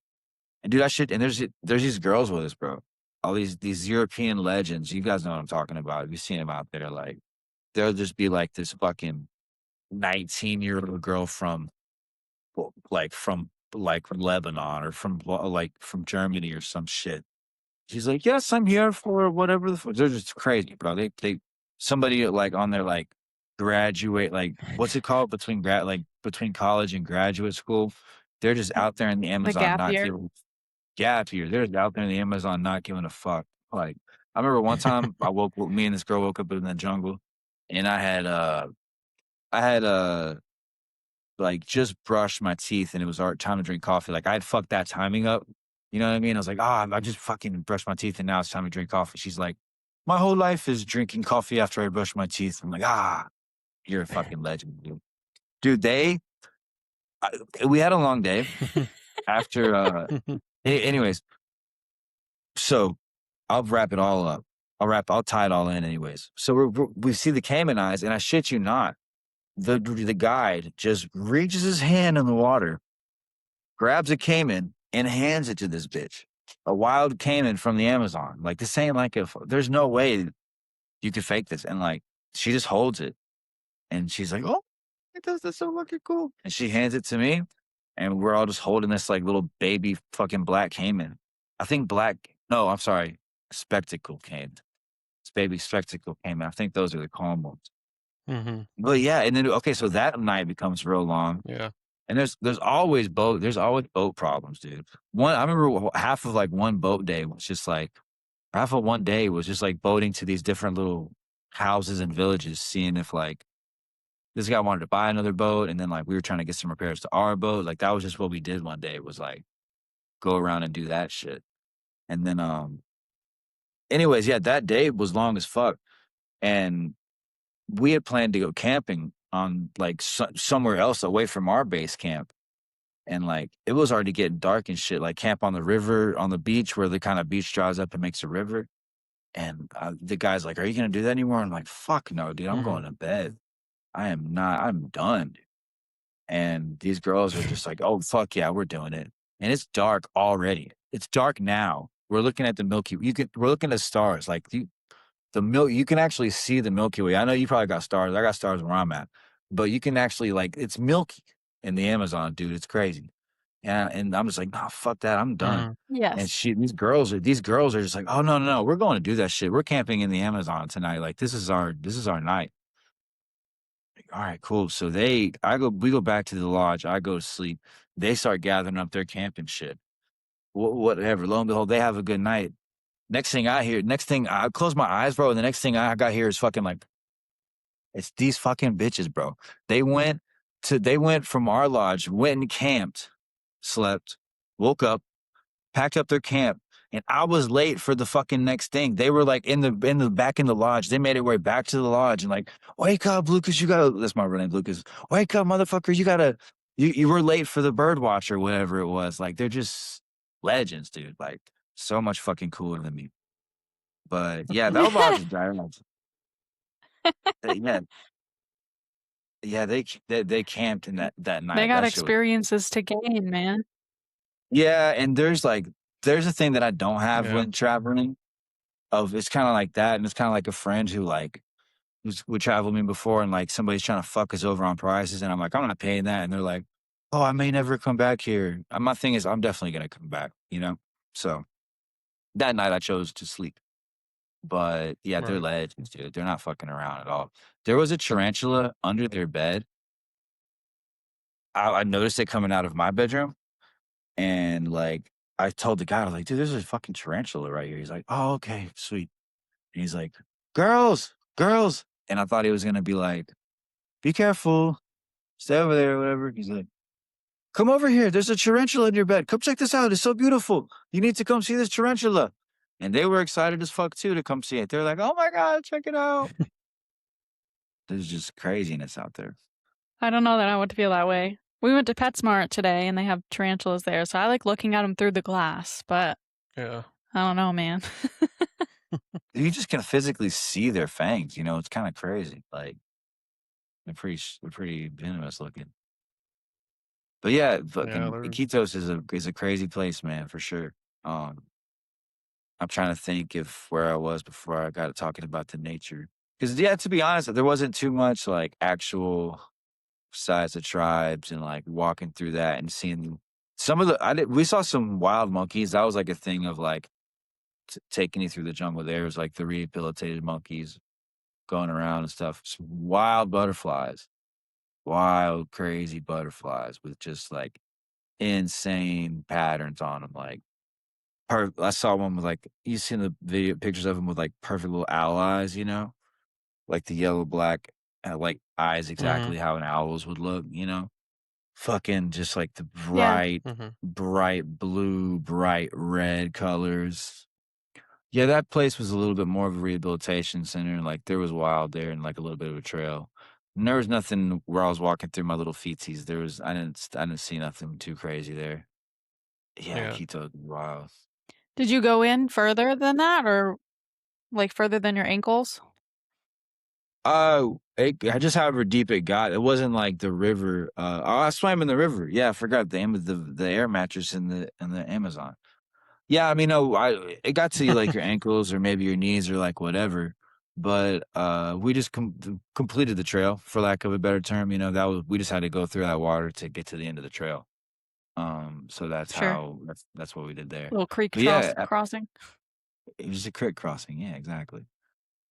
And dude, I should. And there's these girls with us, bro. All these European legends. You guys know what I'm talking about. You've seen them out there. Like there'll just be like this fucking 19-year-old girl from Lebanon or from Germany or some shit. She's like, yes, I'm here for whatever they're just crazy, bro. They somebody like on their like graduate like what's it called between college and graduate school. They're just out there in the The Amazon gap not year. giving gap year. They're out there in the Amazon not giving a fuck. Like I remember one time me and this girl woke up in the jungle and I had like just brushed my teeth and it was our time to drink coffee. Like I had fucked that timing up. You know what I mean? I was like, I just fucking brushed my teeth and now it's time to drink coffee. She's like, my whole life is drinking coffee after I brush my teeth. I'm like, you're a fucking legend, dude. Dude, we had a long day after, anyways, So I'll wrap it all up. I'll tie it all in anyways. So we see the Cayman eyes, and I shit you not, the guide just reaches his hand in the water, grabs a caiman, and hands it to this bitch. A wild caiman from the Amazon. Like, this ain't like there's no way you could fake this. And like, she just holds it, and she's like, "Oh, it does. That's so fucking cool." And she hands it to me, and we're all just holding this like little baby fucking black caiman. I think black. No, I'm sorry, spectacle caiman. It's baby spectacle caiman. I think those are the calm ones. Mhm. But yeah, and then okay, so that night becomes real long. Yeah. And there's always boat problems, dude. I remember half of like one boat day was just like half of one day was just like boating to these different little houses and villages, seeing if like this guy wanted to buy another boat, and then like we were trying to get some repairs to our boat. Like, that was just what we did one day, was like go around and do that shit. And then anyways, yeah, that day was long as fuck. And we had planned to go camping on like somewhere else away from our base camp. And like, it was already getting dark and shit, like camp on the river, on the beach where the kind of beach dries up and makes a river. And the guy's like, "Are you going to do that anymore?" I'm like, "Fuck no, dude. I'm Mhm. going to bed. I am not. I'm done." And these girls are just like, "Oh, fuck yeah, we're doing it." And it's dark already. It's dark now. We're looking at the Milky. We're looking at stars. Like, you can actually see the Milky Way. I know you probably got stars. I got stars where I'm at, but you can actually, like, it's milky in the Amazon, dude. It's crazy. And I'm just like, "Nah, fuck that. I'm done." Mhm. And Yes. these girls are just like, "Oh, no, no, no. We're going to do that shit. We're camping in the Amazon tonight. Like, this is our night." Like, all right, cool. So we go back to the lodge. I go to sleep. They start gathering up their camping shit. Whatever. Lo and behold, they have a good night. Next thing I close my eyes, bro. And the next thing I got here is fucking like, it's these fucking bitches, bro. They went from our lodge, went and camped, slept, woke up, packed up their camp, and I was late for the fucking next thing. They were like in the back in the lodge. They made it way back to the lodge and like, "Wake up, Lucas, you gotta," that's my real name, Lucas. "Wake up, motherfucker, you were late for the bird watch," or whatever it was. Like, they're just legends, dude. Like, so much fucking cooler than me. But yeah, that lodge is giant. Yeah, yeah, they camped in that They night. got That shit was, experiences to gain, man. yeah, and there's a thing that I don't have Yeah. when traveling. It's kind of like that, and it's kind of like a friend who like would travel with me before, and like somebody's trying to fuck us over on prices, and I'm like, "I'm not paying that," and they're like, "Oh, I may never come back here." My thing is, I'm definitely gonna come back, you know. So that night I chose to sleep, but yeah, they're Right. legends, dude. They're not fucking around at all. There was a tarantula under their bed. I noticed it coming out of my bedroom. And like, I told the guy, I was like, "Dude, there's a fucking tarantula right here." He's like, "Oh, okay, sweet." And he's like, "Girls, girls." And I thought he was gonna be like, "Be careful, stay over there," or whatever. He's like, "Come over here. There's a tarantula in your bed. Come check this out. It's so beautiful. You need to come see this tarantula." And they were excited as fuck too to come see it. They're like, "Oh my God, check it out." There's just craziness out there. I don't know that I would feel that way. We went to PetSmart today and they have tarantulas there, so I like looking at them through the glass, but Yeah. I don't know, man. You just can physically see their fangs. It's kind of crazy. Like, they're pretty venomous looking. But yeah, Yeah, fucking they're Iquitos is a crazy place, man, for sure. Um, I'm trying to think if where I was before I got talking about the nature. Because yeah, to be honest, there wasn't too much like actual size of tribes and like walking through that and seeing some of the. We saw some wild monkeys. That was like a thing of like taking you through the jungle. There was like the rehabilitated monkeys going around and stuff. Some wild butterflies, wild crazy butterflies with just like insane patterns on them. Like, I saw one with like, you seen the video pictures of them with like perfect little owl eyes, like the yellow black, like eyes Mhm. exactly how an owl's would look, fucking just like the Yeah. bright, Mhm. bright blue, bright red colors. Yeah, that place was a little bit more of a rehabilitation center. Like, there was wild there and like a little bit of a trail. And there was nothing where I was walking through my little feetsies. I didn't see nothing too crazy there. Yeah, Yeah. Quito, wow. Did you go in further than that, or like further than your ankles? Just however deep it got. It wasn't like the river. I swam in the river. Yeah, I forgot the air mattress in the Amazon. Yeah, I mean, no, it got to like your ankles or maybe your knees or like whatever. But we just completed the trail, for lack of a better term. You know, we just had to go through that water to get to the end of the trail. So Sure. that's what we did there. Little creek But yeah, crossing. it was a creek crossing. Yeah, exactly.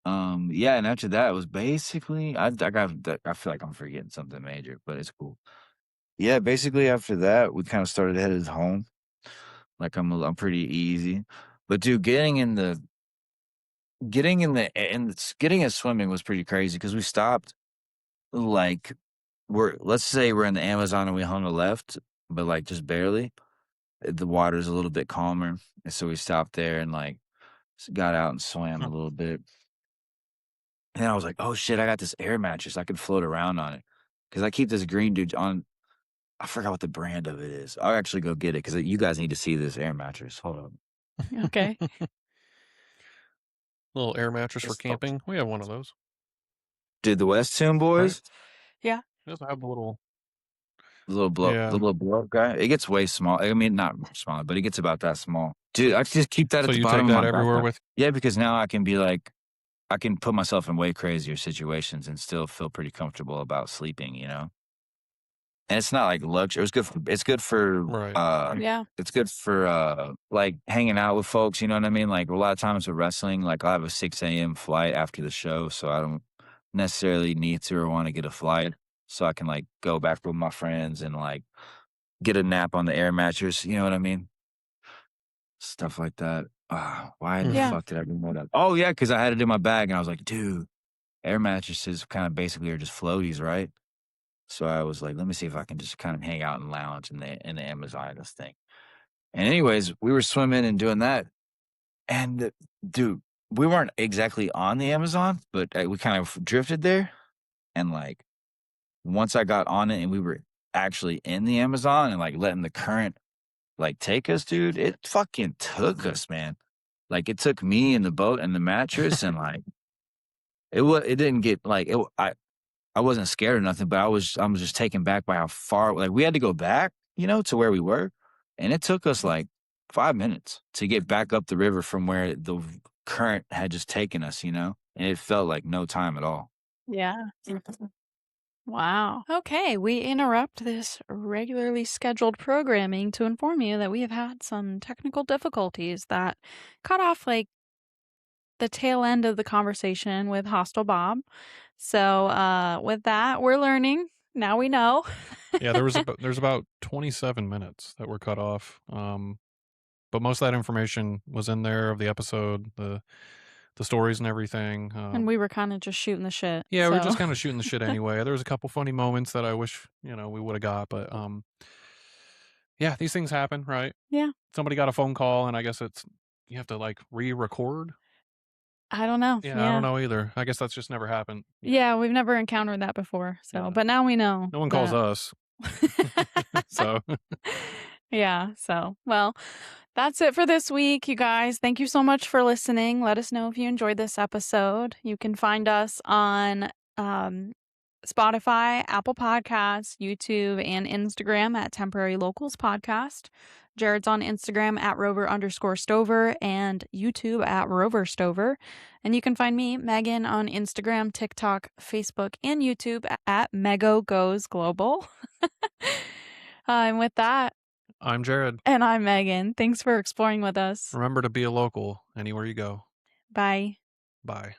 Yeah, and after that, it was basically I feel like I'm forgetting something major, but it's cool. Yeah, basically after that, we kind of started headed home. Like I'm pretty easy, but dude, getting in swimming was pretty crazy because we stopped like let's say we're in the Amazon and we hung a left, but like just barely. The water's a little bit calmer, and so we stopped there and like got out and swam a Hmm. little bit. And I was like, "Oh shit, I got this air mattress. I could float around on it." Because I keep this green dude on. I forgot what the brand of it is. I'll actually go get it because you guys need to see this air mattress. Hold on. Okay. Little air mattress for camping. We have one of those. Dude, the West Tune boys, Yeah. It doesn't have the little. the Yeah. little blow up guy. It gets way small. I mean, not small, but it gets about that small. Dude, I just keep that So at the you bottom take of that my everywhere backpack. with. Yeah, because now I can be like, I can put myself in way crazier situations and still feel pretty comfortable about sleeping. You know. And it's not like luxury. Right. Yeah. It's good for like hanging out with folks, you know what I mean? Like a lot of times with wrestling, like I have a 6 a.m. flight after the show, so I don't necessarily need to or want to get a flight. So I can like go back with my friends and like get a nap on the air mattress, you know what I mean? Stuff like that. Why the Yeah. fuck did I bring that up? Oh yeah, because I had it in my bag and I was like, dude, air mattresses kind of basically are just floaties, right? So I was like, let me see if I can just kind of hang out and lounge in the Amazon this thing. And anyways, we were swimming and doing that. And dude, we weren't exactly on the Amazon, but we kind of drifted there. And like once I got on it and we were actually in the Amazon and like letting the current like take us, dude, it fucking took us, man. Like it took me and the boat and the mattress and like it didn't get like I wasn't scared or nothing, but I was just taken back by how far like we had to go back, you know, to where we were. And it took us like 5 minutes to get back up the river from where the current had just taken us, you know? And it felt like no time at all. Yeah. Wow. Okay, we interrupt this regularly scheduled programming to inform you that we have had some technical difficulties that cut off like the tail end of the conversation with Hostel Bob. So, with that, we're learning. Now we know. Yeah, there's about 27 minutes that were cut off. But most of that information was in there of the episode, the stories and everything. And we were kind of just shooting the shit. Yeah, we were just So, kind of shooting the shit anyway. There was a couple funny moments that I wish we would have got, but yeah, these things happen, right? yeah, Somebody got a phone call, and I guess you have to like re-record. I don't know. Yeah, I don't Yeah. know either. I guess that's just never happened. Yeah, we've never encountered that before. So, Yeah. but now we know. No one calls that- us, so Yeah, so, well, that's it for this week, you guys. Thank you so much for listening. Let us know if you enjoyed this episode. You can find us on Spotify, Apple Podcasts, YouTube, and Instagram at Temporary Locals Podcast. Jared's on Instagram at Rover_Stover and YouTube at Rover Stover. And you can find me, Megan, on Instagram, TikTok, Facebook, and YouTube at Mego Goes Global. And with that, I'm Jared. and I'm Megan. Thanks for exploring with us. Remember to be a local anywhere you go. Bye. Bye.